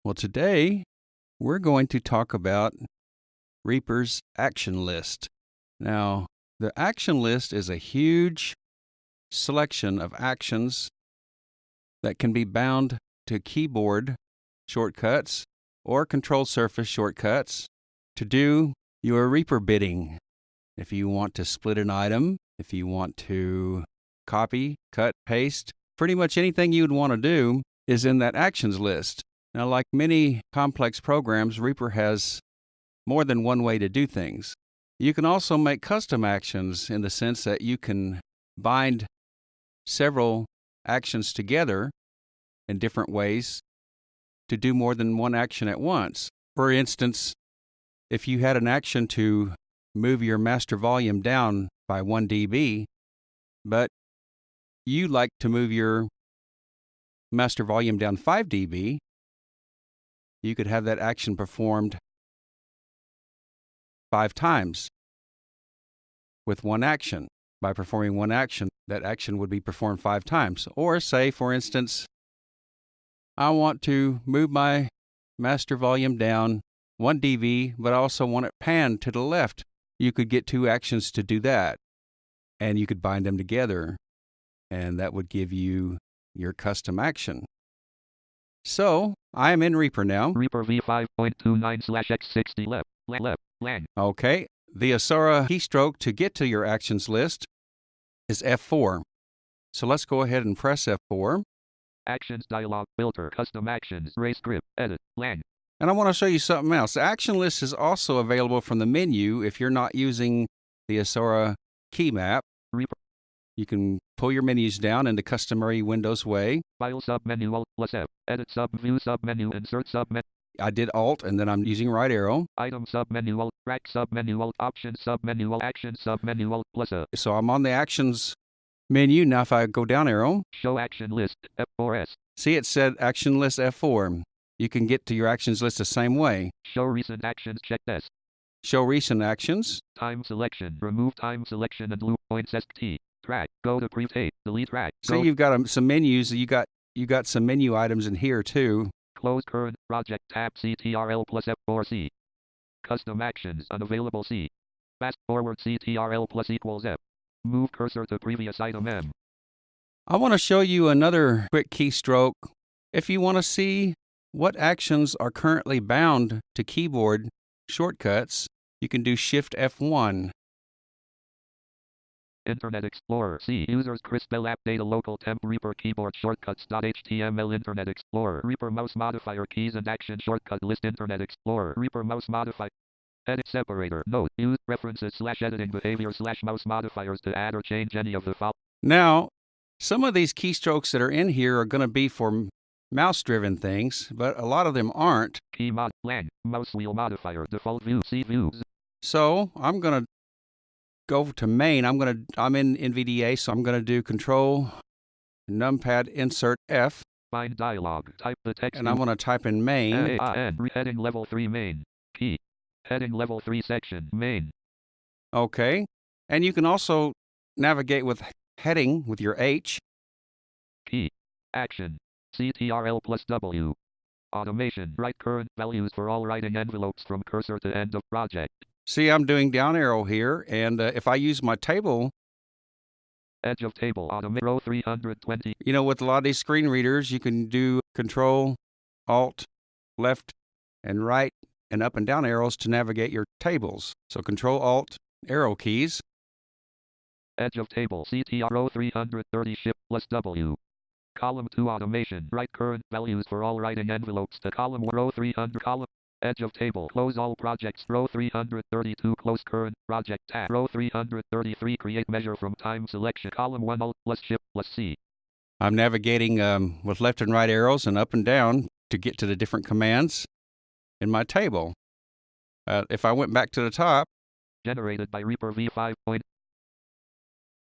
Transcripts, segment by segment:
Well, today we're going to talk about Reaper's action list. Now, the action list is a huge selection of actions that can be bound to keyboard shortcuts or control surface shortcuts to do your Reaper bidding. If you want to split an item, if you want to copy, cut, paste, pretty much anything you would want to do is in that actions list. Now, like many complex programs, Reaper has more than one way to do things. You can also make custom actions in the sense that you can bind several actions together in different ways to do more than one action at once. For instance, if you had an action to move your master volume down by 1 dB, but you like to move your master volume down 5 dB, you could have that action performed 5 times with one action. By performing one action, that action would be performed 5 times. Or say, for instance, I want to move my master volume down 1 dB, but I also want it panned to the left. You could get 2 actions to do that, and you could bind them together, and that would give you your custom action. So, I am in Reaper now. Reaper v5.29/x60 left, lang. Okay, the Asura keystroke to get to your actions list is F4. So let's go ahead and press F4. Actions dialog, filter, custom actions, raise grip, edit, lang. And I want to show you something else. The action list is also available from the menu if you're not using the Asura key map. Reaper. You can pull your menus down in the customary Windows way. File submenu, Alt+F, edit subview submenu, insert submenu. I did Alt and then I'm using right arrow. Item submenu, Alt, rack submenu, Alt, option submenu, Alt, action submenu, Alt+F. So I'm on the actions menu. Now if I go down arrow. Show action list, F4S. See, it said action list F4. You can get to your actions list the same way. Show recent actions, check this. Show recent actions. Time selection, remove time selection and loop points ST. Track, go to pre-tape, delete track. So you've got some menus. You got some menu items in here too. Close current project tab CTRL plus F4C. Custom actions unavailable C. Fast forward CTRL plus equals F. Move cursor to previous item M. I want to show you another quick keystroke. If you want to see what actions are currently bound to keyboard shortcuts, you can do Shift F1. Internet Explorer C. Users Crispell app data local temp Reaper keyboard shortcuts.html Internet Explorer Reaper mouse modifier keys and action shortcut list Internet Explorer Reaper mouse modifier edit separator note use references /editing behavior /mouse modifiers to add or change any of the following. Now, some of these keystrokes that are in here are going to be for mouse-driven things, but a lot of them aren't. Key mod lang mouse wheel modifier default view C views. So I'm going to go to main. I'm in NVDA, so I'm going to do Control numpad insert F. Find dialog. Type the text. And I'm going to type in main. Heading level 3 main. Key. Heading level 3 section main. Okay. And you can also navigate with heading with your H. Key. Action. CTRL plus W. Automation. Write current values for all writing envelopes from cursor to end of project. See, I'm doing down arrow here, and if I use my table, edge of table, automate row 320. You know, with a lot of these screen readers, you can do Control, Alt, left, and right, and up and down arrows to navigate your tables. So Control, Alt, arrow keys. Edge of table, CTR row 330, Shift plus W. Column 2 automation, write current values for all writing envelopes to column 1, row 300, column. Edge of table, close all projects, row 332, close current project tab, row 333, create measure from time selection, column 1, Alt plus Shift plus C. I'm navigating with left and right arrows and up and down to get to the different commands in my table. If I went back to the top, generated by Reaper v5. I'm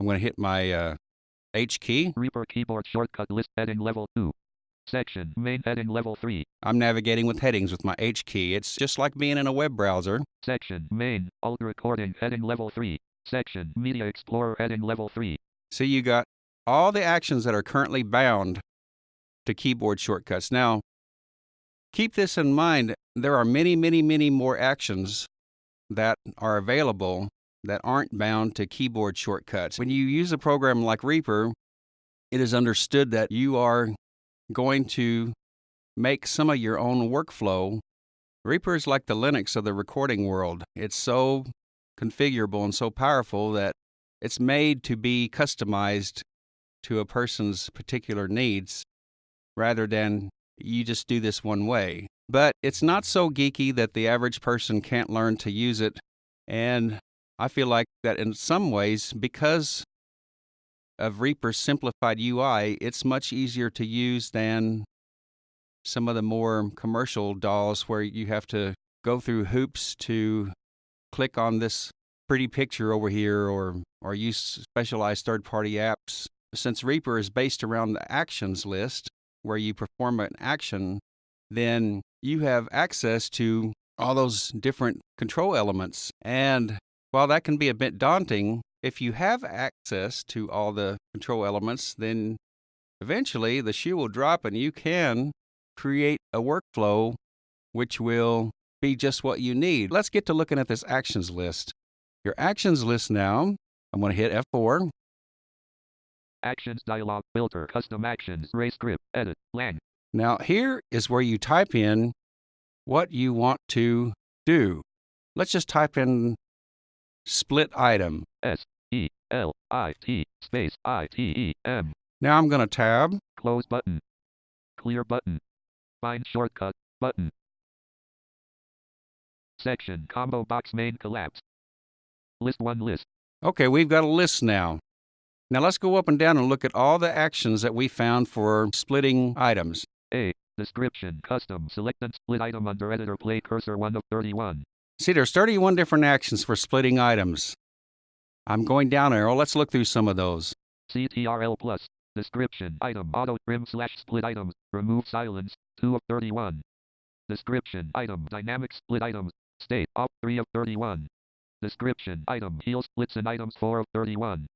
going to hit my H key. Reaper keyboard shortcut list heading level 2. Section, main heading level 3. I'm navigating with headings with my H key. It's just like being in a web browser. Section, main, alt recording heading level 3. Section, media explorer heading level 3. See, you got all the actions that are currently bound to keyboard shortcuts. Now, keep this in mind. There are many, many, many more actions that are available that aren't bound to keyboard shortcuts. When you use a program like Reaper, it is understood that you are going to make some of your own workflow. Reaper is like the Linux of the recording world. It's so configurable and so powerful that it's made to be customized to a person's particular needs rather than you just do this one way. But it's not so geeky that the average person can't learn to use it. And I feel like that in some ways, because of Reaper's simplified UI, it's much easier to use than some of the more commercial DAWs where you have to go through hoops to click on this pretty picture over here or use specialized third-party apps. Since Reaper is based around the actions list, where you perform an action, then you have access to all those different control elements. And while that can be a bit daunting, if you have access to all the control elements, then eventually the shoe will drop and you can create a workflow which will be just what you need. Let's get to looking at this actions list. Your actions list now, I'm going to hit F4. Actions dialog, filter, custom actions, race script, edit, lang. Now here is where you type in what you want to do. Let's just type in split item. S-E-L-I-T space I-T-E-M. Now I'm going to tab. Close button. Clear button. Find shortcut button. Section combo box main collapse. List 1 list. Okay, we've got a list now. Now let's go up and down and look at all the actions that we found for splitting items. A. Description. Custom. Select and split item under editor. Play cursor 1 of 31. See, there's 31 different actions for splitting items. I'm going down arrow. Let's look through some of those. CTRL plus. Description. Item. Auto trim / split items. Remove silence. 2 of 31. Description. Item. Dynamic split items. State. Off 3 of 31. Description. Item. Heal splits and items 4 of 31.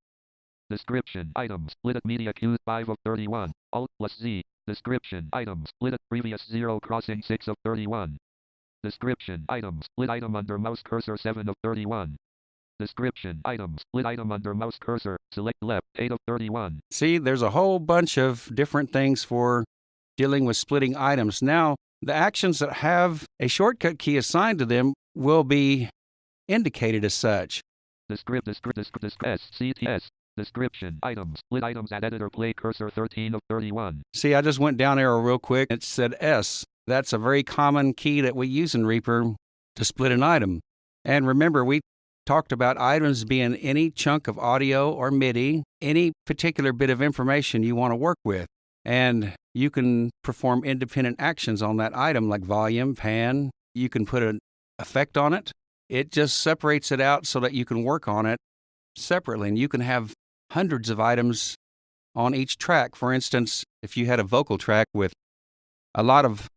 Description. Item. Split at media cues 5 of 31. Alt plus Z. Description. Item. Split at previous 0 crossing 6 of 31. Description. Item. Split item under mouse cursor 7 of 31. Description. Item. Split item under mouse cursor. Select left 8 of 31. See, there's a whole bunch of different things for dealing with splitting items. Now, the actions that have a shortcut key assigned to them will be indicated as such. SCTS. Description. Items. Split items at editor. Play cursor 13 of 31. See, I just went down arrow real quick. It said S. That's a very common key that we use in Reaper to split an item. And remember, we talked about items being any chunk of audio or MIDI, any particular bit of information you want to work with. And you can perform independent actions on that item like volume, pan. You can put an effect on it. It just separates it out so that you can work on it separately. And you can have hundreds of items on each track. For instance, if you had a vocal track with a lot of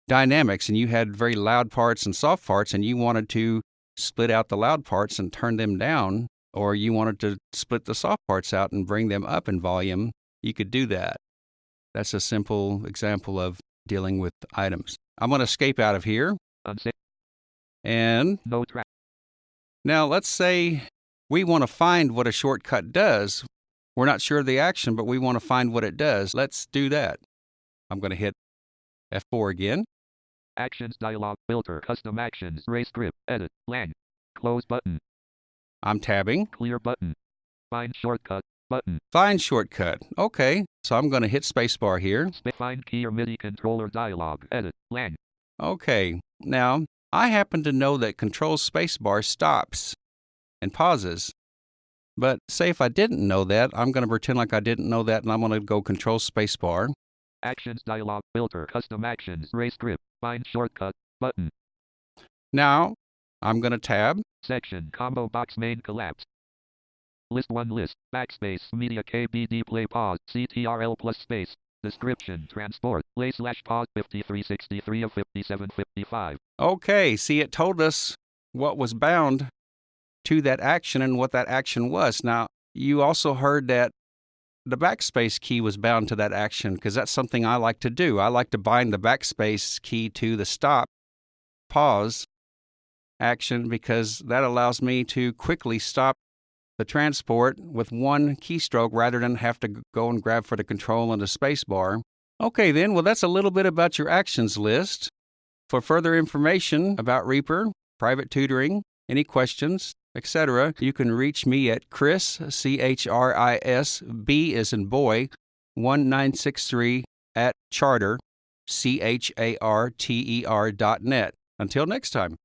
dynamics and you had very loud parts and soft parts and you wanted to split out the loud parts and turn them down, or you wanted to split the soft parts out and bring them up in volume, you could do that. That's a simple example of dealing with items. I'm going to escape out of here. And no track. Now let's say we want to find what a shortcut does. We're not sure of the action, but we want to find what it does. Let's do that. I'm going to hit F4 again. Actions dialog, filter, custom actions, race script, edit, lang. Close button. I'm tabbing. Clear button. Find shortcut button. Find shortcut. Okay, so I'm going to hit spacebar here. Find key or MIDI controller dialog, edit, lang. Okay, now I happen to know that control spacebar stops and pauses. But say if I didn't know that, I'm going to pretend like I didn't know that, and I'm going to go control spacebar. Actions dialog, filter, custom actions, race script, find shortcut button. Now I'm going to tab. Section combo box main collapse. List 1 list, backspace, media KBD play pause, CTRL plus space, description, transport, play / pause, 5363 of 5755. Okay, see, it told us what was bound to that action and what that action was. Now, you also heard that the backspace key was bound to that action because that's something I like to do. I like to bind the backspace key to the stop, pause action because that allows me to quickly stop the transport with one keystroke rather than have to go and grab for the control and the space bar. Okay then, well that's a little bit about your actions list. For further information about Reaper, private tutoring, any questions, etc., you can reach me at Chris, CHRIS, B as in boy, 1963 at charter, CHARTER.net. Until next time.